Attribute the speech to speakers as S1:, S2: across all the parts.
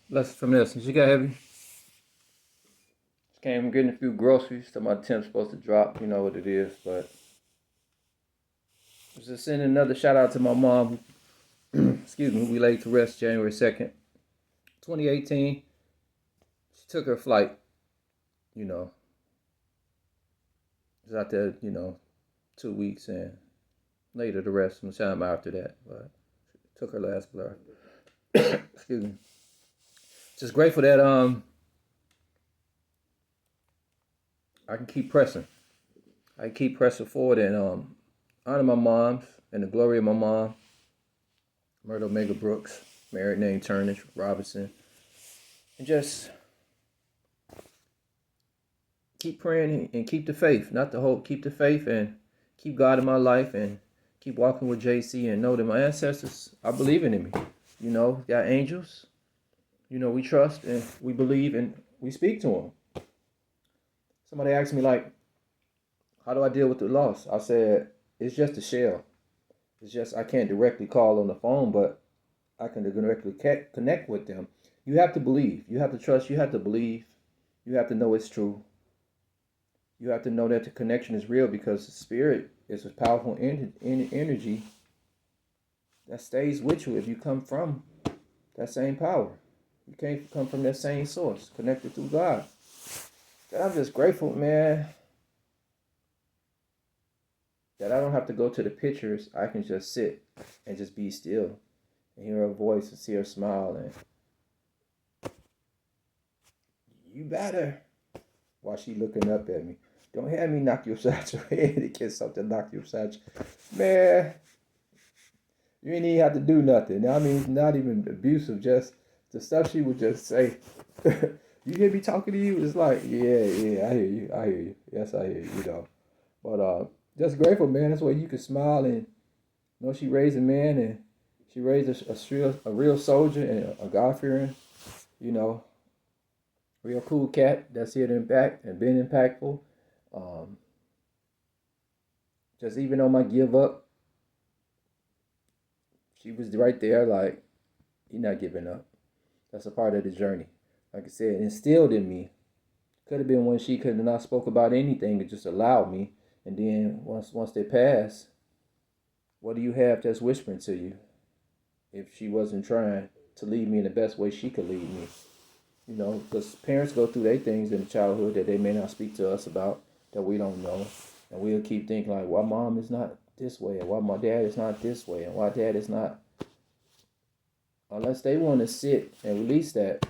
S1: Lesson from this. She got heavy. Just came from getting a few groceries. So my temp's supposed to drop. You know what it is. But just sending another shout out to my mom. Excuse me. Who we laid to rest January 2nd, 2018. She took her flight. You know, was out there. 2 weeks and later the rest some time after that. But took her last breath. Excuse me. Just grateful that I can keep pressing. I can keep pressing forward and honor my moms and the glory of my mom, Myrtle Omega Brooks, married name Turnage Robinson, and just keep praying and keep the faith, not the hope. Keep the faith and keep God in my life and keep walking with JC and know that my ancestors are believing in me. Got angels. We trust and we believe and we speak to them. Somebody asked me like, how do I deal with the loss? I said, it's just a shell. It's just I can't directly call on the phone, but I can directly connect with them. You have to believe. You have to trust. You have to believe. You have to know it's true. You have to know that the connection is real because the spirit is a powerful energy that stays with you if you come from that same power. You can't come from that same source, connected through God. And I'm just grateful, man, that I don't have to go to the pictures. I can just sit and just be still and hear her voice and see her smile and you better while she looking up at me. Don't have me knock you upside your head in case something knock you upside your... Man, you ain't even have to do nothing. I mean, not even abusive, just the stuff she would just say. You hear me talking to you? It's like, yeah, I hear you. Yes, I hear you, But just grateful, man. That's why you can smile and she raised a man and she raised a real soldier and a God-fearing, you know, real cool cat that's here to impact and been impactful. Um, just even on my give up, she was right there like, you're not giving up. That's a part of the journey. Like I said, instilled in me. Could have been when she could have not spoke about anything and just allowed me. And then once they pass, what do you have that's whispering to you? If she wasn't trying to lead me in the best way she could lead me. Because parents go through their things in childhood that they may not speak to us about, that we don't know. And we'll keep thinking like, why mom is not this way, and why my dad is not this way, and why dad is not. Unless they want to sit and release that,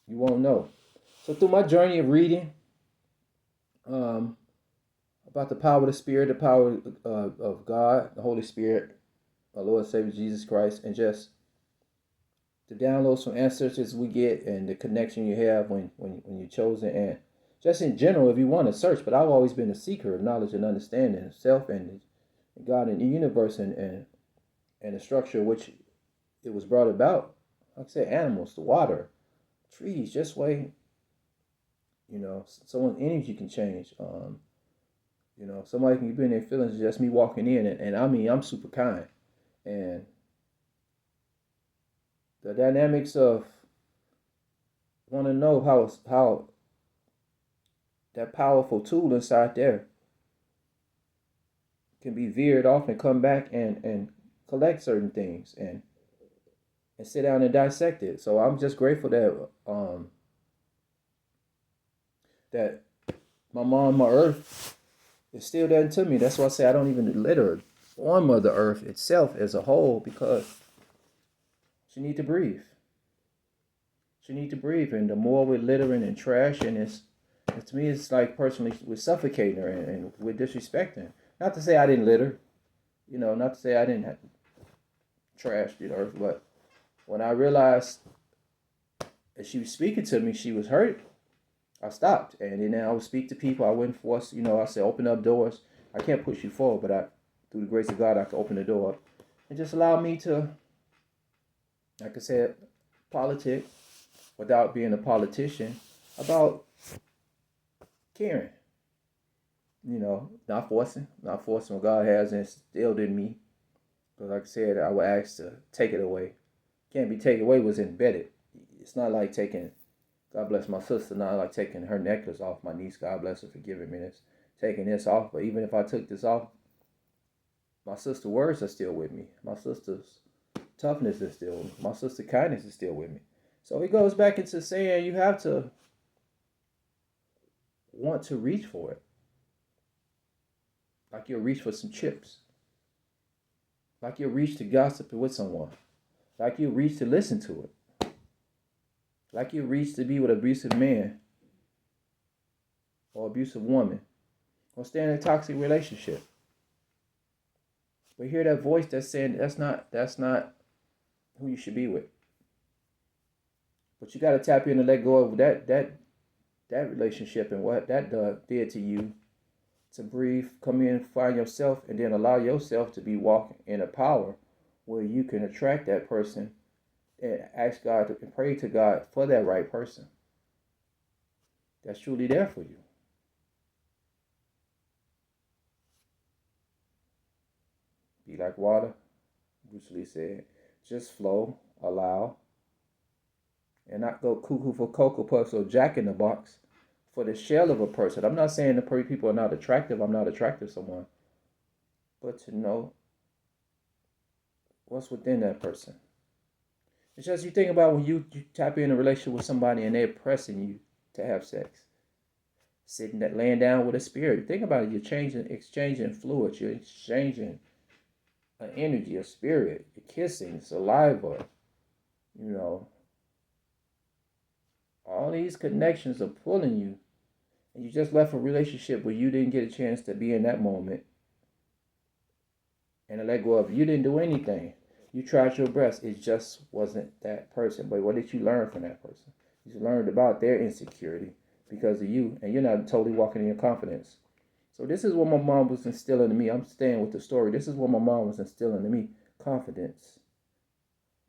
S1: you won't know. So through my journey of reading um, about the power of the Spirit, the power of God, the Holy Spirit, our Lord and Savior Jesus Christ, and just the downloads from ancestors we get and the connection you have when you're chosen, and just in general, if you want to search. But I've always been a seeker of knowledge and understanding of self and God and the universe and the structure which it was brought about. Like I said, animals, the water, trees, just way, someone's energy can change. Somebody can be in their feelings just me walking in, and I mean, I'm super kind. And the dynamics of want to know how that powerful tool inside there can be veered off and come back and collect certain things and sit down and dissect it. So I'm just grateful that my mom, my earth, instilled that into me. That's why I say I don't even litter on Mother Earth itself as a whole, because she need to breathe. She need to breathe, and the more we're littering and trashing, to me, it's like personally we're suffocating her and we're disrespecting. Not to say I didn't litter, not to say I didn't have trash the earth, but when I realized that she was speaking to me, she was hurt. I stopped, and then I would speak to people. I wouldn't force, I said, open up doors. I can't push you forward, but through the grace of God, I can open the door up and just allow me to, like I said, politic without being a politician about caring. Not forcing what God has instilled in me. But like I said, I would ask to take it away. Can't be taken away, was embedded. It's not like taking, God bless my sister, not like taking her necklace off my niece. God bless her for giving me this. Taking this off. But even if I took this off, my sister's words are still with me. My sister's toughness is still with me. My sister's kindness is still with me. So it goes back into saying you have to want to reach for it. Like you'll reach for some chips. Like you'll reach to gossip with someone. Like you'll reach to listen to it. Like you'll reach to be with an abusive man or abusive woman or stay in a toxic relationship. But hear that voice that's saying that's not who you should be with. But you got to tap in and let go of that relationship and what that did to you. To breathe, come in, find yourself, and then allow yourself to be walking in a power where you can attract that person and ask God and pray to God for that right person that's truly there for you. Be like water, Bruce Lee said. Just flow, allow, and not go cuckoo for Cocoa Puffs or Jack in the Box for the shell of a person. I'm not saying the people are not attractive. I'm not attracted to someone. But to know what's within that person. It's just you think about when you tap in a relationship with somebody and they're pressing you to have sex. Sitting that laying down with a spirit. Think about it. You're exchanging fluids. You're exchanging an energy, a spirit. You're kissing, saliva. You know. All these connections are pulling you. And you just left a relationship where you didn't get a chance to be in that moment. And to let go of it. You didn't do anything. You tried your best. It just wasn't that person. But what did you learn from that person? You learned about their insecurity because of you. And you're not totally walking in your confidence. So this is what my mom was instilling in me. I'm staying with the story. This is what my mom was instilling in me. Confidence.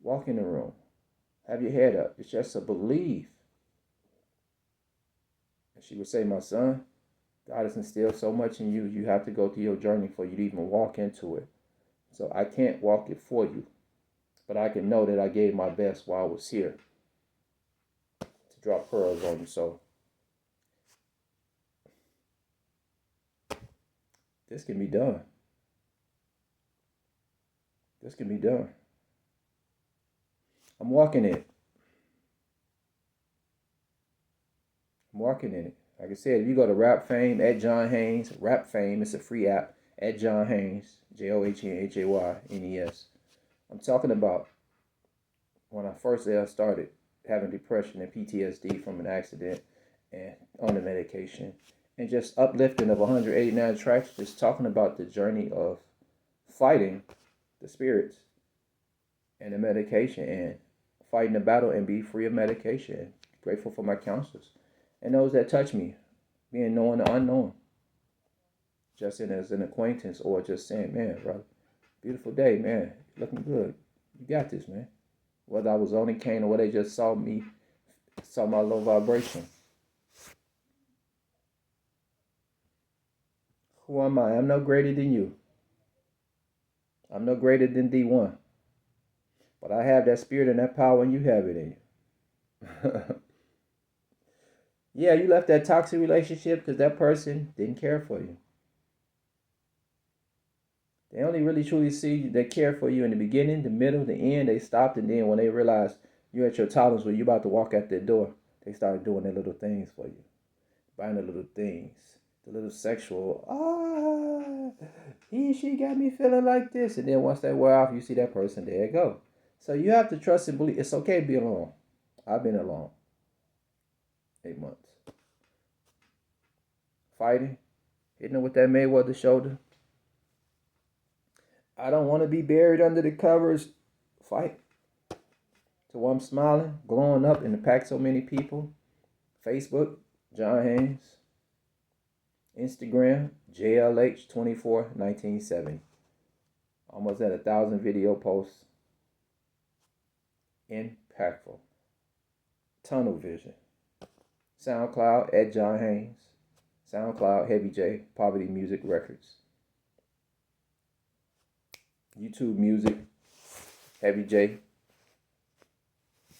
S1: Walk in the room. Have your head up. It's just a belief. And she would say, my son, God has instilled so much in you. You have to go through your journey for you to even walk into it. So I can't walk it for you. But I can know that I gave my best while I was here to drop pearls on you. So this can be done. This can be done. I'm walking in it. I'm walking in it. Like I said, if you go to Rap Fame, at John Haynes, Rap Fame, it's a free app, at John Haynes, JOHNHAYNES. I'm talking about when I first started having depression and PTSD from an accident and on the medication. And just uplifting of 189 tracks, just talking about the journey of fighting the spirits and the medication and fighting the battle and be free of medication. Grateful for my counselors and those that touch me, being known the unknown. Just as an acquaintance or just saying, man, brother, beautiful day, man, looking good. You got this, man. Whether I was on the cane or whether they just saw my low vibration. Who am I? I'm no greater than you. I'm no greater than D1. But I have that spirit and that power and you have it in you. Yeah, you left that toxic relationship because that person didn't care for you. They only really truly see they care for you in the beginning, the middle, the end. They stopped, and then when they realized you're at your tolerance where you're about to walk out that door, they started doing their little things for you. Buying the little things. The little sexual, she got me feeling like this. And then once they wear off, you see that person, there you go. So you have to trust and believe. It's okay to be alone. I've been alone. 8 months. Fighting. Hitting her with that Mayweather shoulder. I don't want to be buried under the covers. Fight. So I'm smiling, glowing up in the pack so many people. Facebook, John Haynes. Instagram, JLH241970. Almost at 1,000 video posts. Impactful. Tunnel vision. SoundCloud, at John Haynes. SoundCloud, Heavy J, Poverty Music Records. YouTube Music, Heavy J,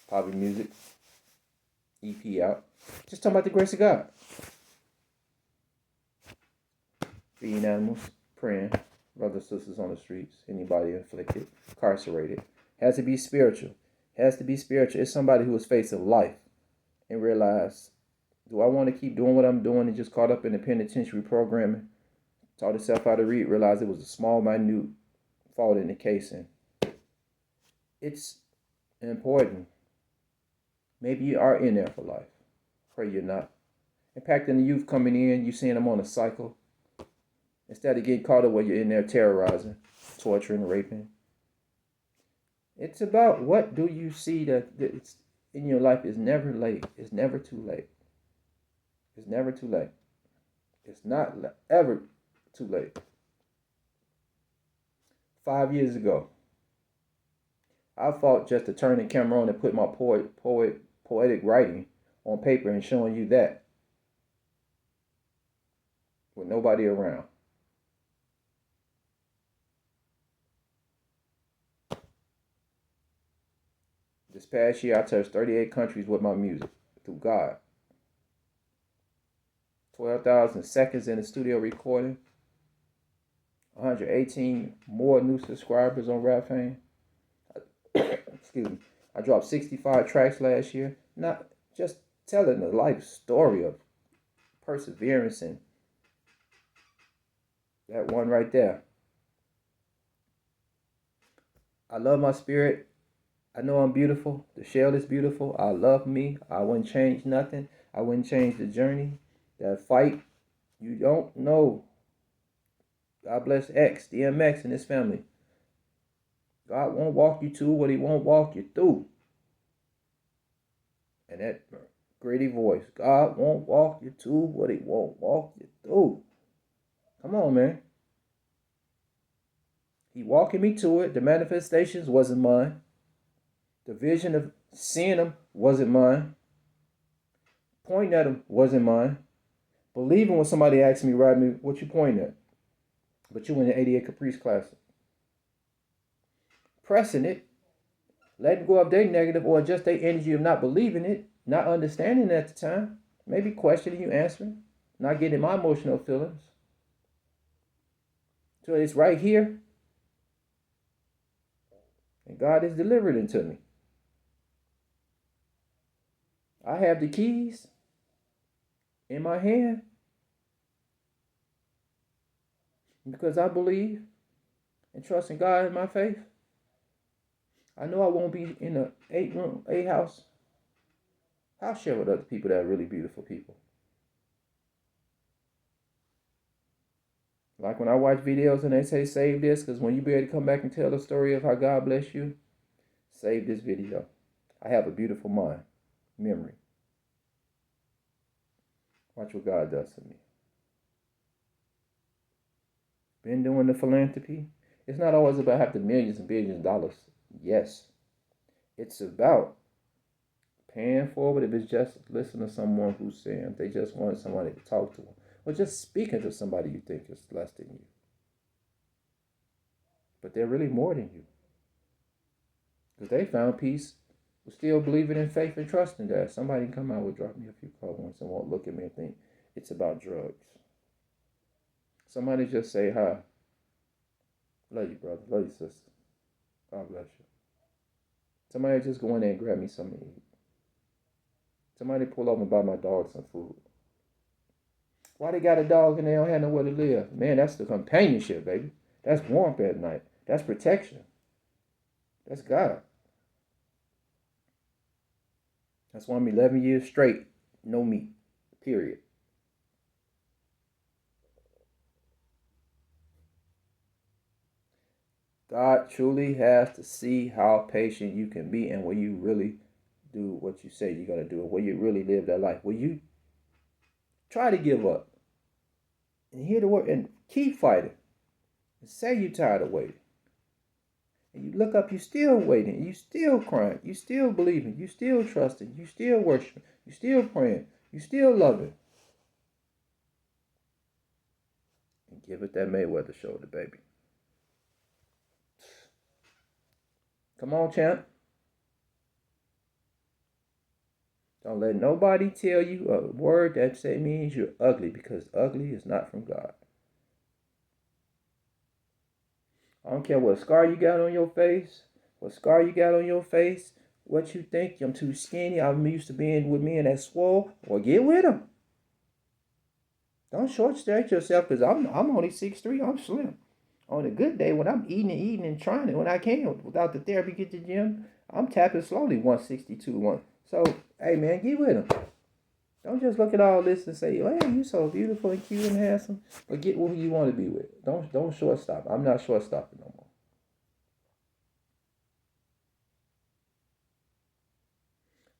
S1: Poverty Music. EP out. Just talking about the grace of God. Feeding animals, praying, brothers, sisters on the streets, anybody afflicted, incarcerated. Has to be spiritual. Has to be spiritual. It's somebody who is facing life and realize, do I want to keep doing what I'm doing and just caught up in the penitentiary programming? Taught itself how to read, realized it was a small, minute fault in the case. And it's important. Maybe you are in there for life. Pray you're not. Impacting the youth coming in, you seeing them on a cycle. Instead of getting caught up where you're in there terrorizing, torturing, raping. It's about what do you see that it's in your life is never late. It's never too late. It's never too late. It's not ever too late. 5 years ago, I fought just to turn the camera on and put my poetic writing on paper and showing you that with nobody around. This past year, I touched 38 countries with my music through God. 12,000 seconds in the studio recording. 118 more new subscribers on Rap Fame. Excuse me. I dropped 65 tracks last year. Not just telling the life story of perseverance and that one right there. I love my spirit. I know I'm beautiful. The shell is beautiful. I love me. I wouldn't change nothing. I wouldn't change the journey. That fight, you don't know. God bless X, DMX, and his family. God won't walk you to what he won't walk you through. And that gritty voice, God won't walk you to what he won't walk you through. Come on, man. He walking me to it. The manifestations wasn't mine. The vision of seeing him wasn't mine. Pointing at him wasn't mine. Believing when somebody asked me, Rodney, what you pointing at? But you in the 88 Caprice Classic. Pressing it, letting go of their negative or just their energy of not believing it, not understanding it at the time, maybe questioning you, answering, not getting my emotional feelings. So it's right here. And God has delivered it to me. I have the keys in my hand because I believe and trust in God in my faith. I know I won't be in a 8-room, 8-house share with other people that are really beautiful people. Like when I watch videos and they say save this, because when you be able to come back and tell the story of how God bless you, save this video. I have a beautiful mind, memory. Watch what God does to me. Been doing the philanthropy. It's not always about having millions and billions of dollars. Yes. It's about paying forward if it's just listening to someone who's saying they just want somebody to talk to them. Or just speaking to somebody you think is less than you. But they're really more than you. Because they found peace, but still believing in faith and trusting that somebody can come out and drop me a few comments and won't look at me and think it's about drugs. Somebody just say hi. Love you, brother. Love you, sister. God bless you. Somebody just go in there and grab me something to eat. Somebody pull up and buy my dog some food. Why they got a dog and they don't have nowhere to live? Man, that's the companionship, baby. That's warmth at night. That's protection. That's God. That's why I'm 11 years straight, no meat, period. God truly has to see how patient you can be and will you really do what you say you're going to do, and will you really live that life. Will you try to give up and hear the word and keep fighting and say you're tired of waiting. And you look up, you're still waiting, you still crying, you still believing, you still trusting, you still worshiping, you still praying, you still loving. And give it that Mayweather shoulder, baby. Come on, champ. Don't let nobody tell you a word that say means you're ugly, because ugly is not from God. I don't care what scar you got on your face, what you think. I'm too skinny. I'm used to being with men that swole. Well, get with them. Don't short stretch yourself, because I'm only 6'3". I'm slim. On a good day, when I'm eating and trying it when I can, without the therapy, get to the gym, I'm tapping slowly 162 one. So, hey man, get with them. Don't just look at all this and say, "Oh, hey, you so beautiful and cute and handsome," but get who you want to be with. Don't shortstop. I'm not shortstopping no more.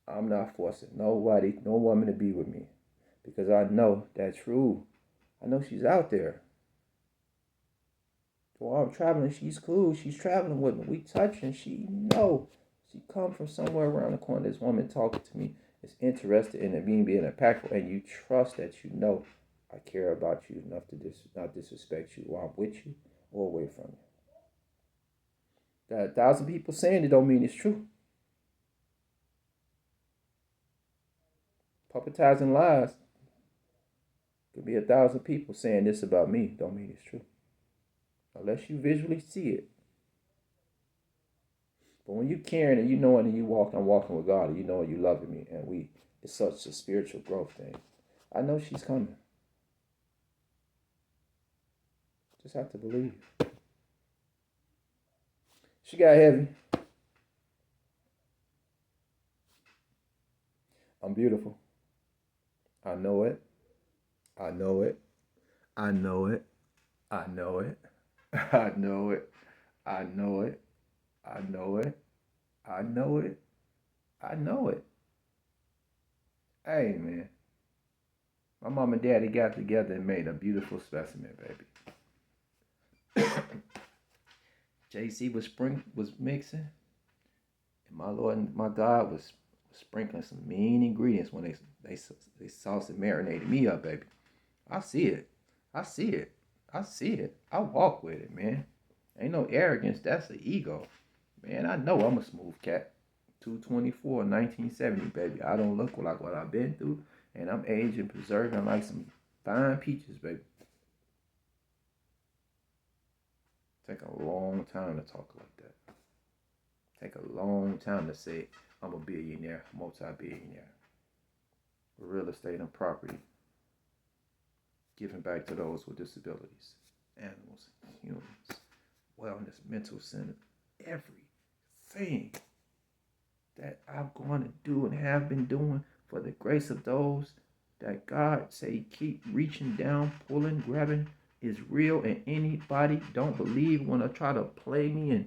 S1: I'm not forcing nobody, no woman to be with me, because I know that's true. I know she's out there. While I'm traveling, she's cool. She's traveling with me. We touch, and she come from somewhere around the corner. This woman talking to me is interested in it being impactful, and you trust that you know I care about you enough to not disrespect you while I'm with you or away from you. That 1,000 people saying it don't mean it's true. Puppetizing lies. Could be 1,000 people saying this about me. Don't mean it's true. Unless you visually see it. But when you caring and you knowing and I'm walking with God, and you know and you loving me, and it's such a spiritual growth thing. I know she's coming. Just have to believe. She got heavy. I'm beautiful. I know it. I know it. I know it. I know it. I know it. I know it. I know it. I know it. I know it. Hey man, my mom and daddy got together and made a beautiful specimen, baby. JC was mixing, and my Lord and my God was sprinkling some mean ingredients when they sauce and marinated me up, baby. I see it. I see it. I see it. I walk with it, man. Ain't no arrogance. That's the ego. Man, I know I'm a smooth cat. 224, 1970, baby. I don't look like what I've been through, and I'm aging, preserving like some fine peaches, baby. Take a long time to talk like that. Take a long time to say I'm a billionaire, multi-billionaire. Real estate and property. Giving back to those with disabilities, animals, humans, wellness, mental center, everything that I'm going to do and have been doing for the grace of those that God say keep reaching down, pulling, grabbing is real, and anybody don't believe when I try to play me and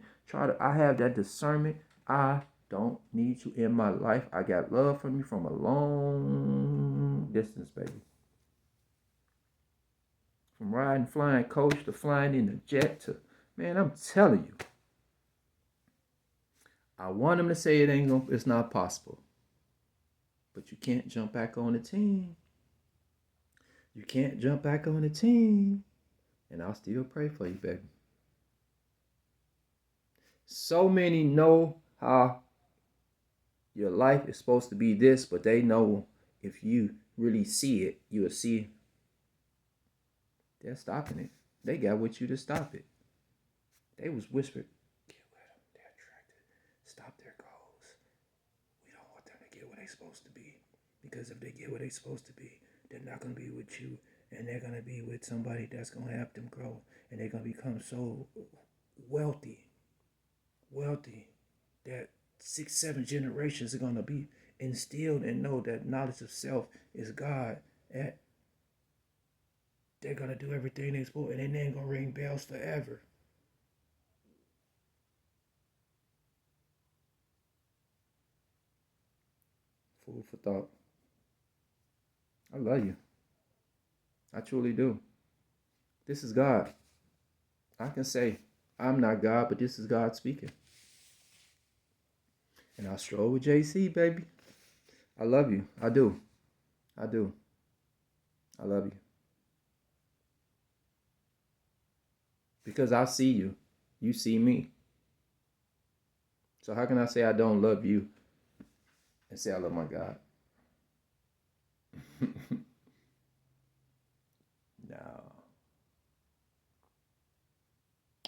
S1: I have that discernment. I don't need you in my life. I got love from you from a long distance, baby. From riding flying coach to flying in the jet to, man, I'm telling you. I want them to say it's not possible. But you can't jump back on the team. You can't jump back on the team. And I'll still pray for you, baby. So many know how your life is supposed to be this, but they know if you really see it, you'll see they're stopping it. They got with you to stop it. They was whispered, get with them. They're attracted. Stop their goals. We don't want them to get where they're supposed to be. Because if they get where they're supposed to be, they're not going to be with you. And they're going to be with somebody that's going to help them grow. And they're going to become so wealthy that 6-7 generations are going to be instilled and know that knowledge of self is God. And they're going to do everything they're supposed to, and they ain't going to ring bells forever. Food for thought. I love you. I truly do. This is God. I can say, I'm not God, but this is God speaking. And I stroll with JC, baby. I love you. I do. I do. I love you. Because I see you. You see me. So how can I say I don't love you and say I love my God? No,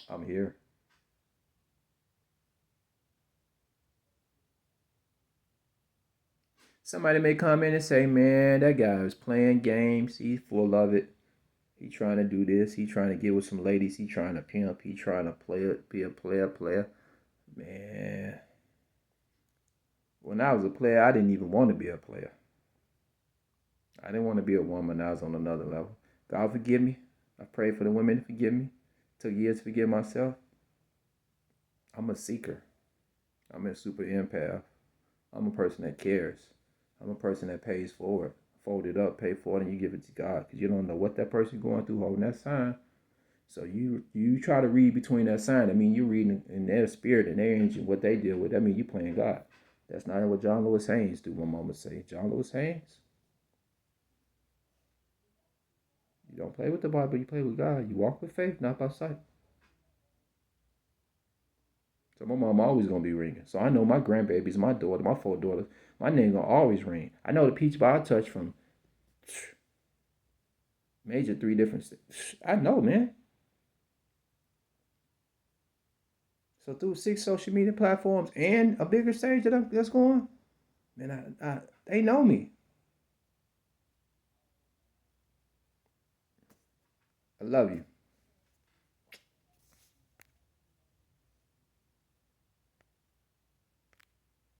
S1: I'm here. Somebody may come in and say, man, that guy is playing games. He's full of it. He trying to do this. He trying to get with some ladies. He trying to pimp. He trying to play it, be a player. Man, when I was a player, I didn't even want to be a player. I didn't want to be a woman. I was on another level. God forgive me. I prayed for the women to forgive me. Took years to forgive myself. I'm a seeker. I'm a super empath. I'm a person that cares. I'm a person that pays forward. Fold it up, pay for it, and you give it to God. Because you don't know what that person going through holding that sign. So you try to read between that sign. I mean, you're reading in their spirit and their energy, what they deal with. I mean, you playing God. That's not what John Lewis Haynes do, my mama say. John Lewis Haynes, you don't play with the Bible, you play with God. You walk with faith, not by sight. So my mom always gonna be ringing. So I know my grandbabies, my daughter, my four daughters, my name gonna always ring. I know the peach bar I touch from major three different states. I know, man. So through 6 social media platforms and a bigger stage that's going, man, they know me. I love you.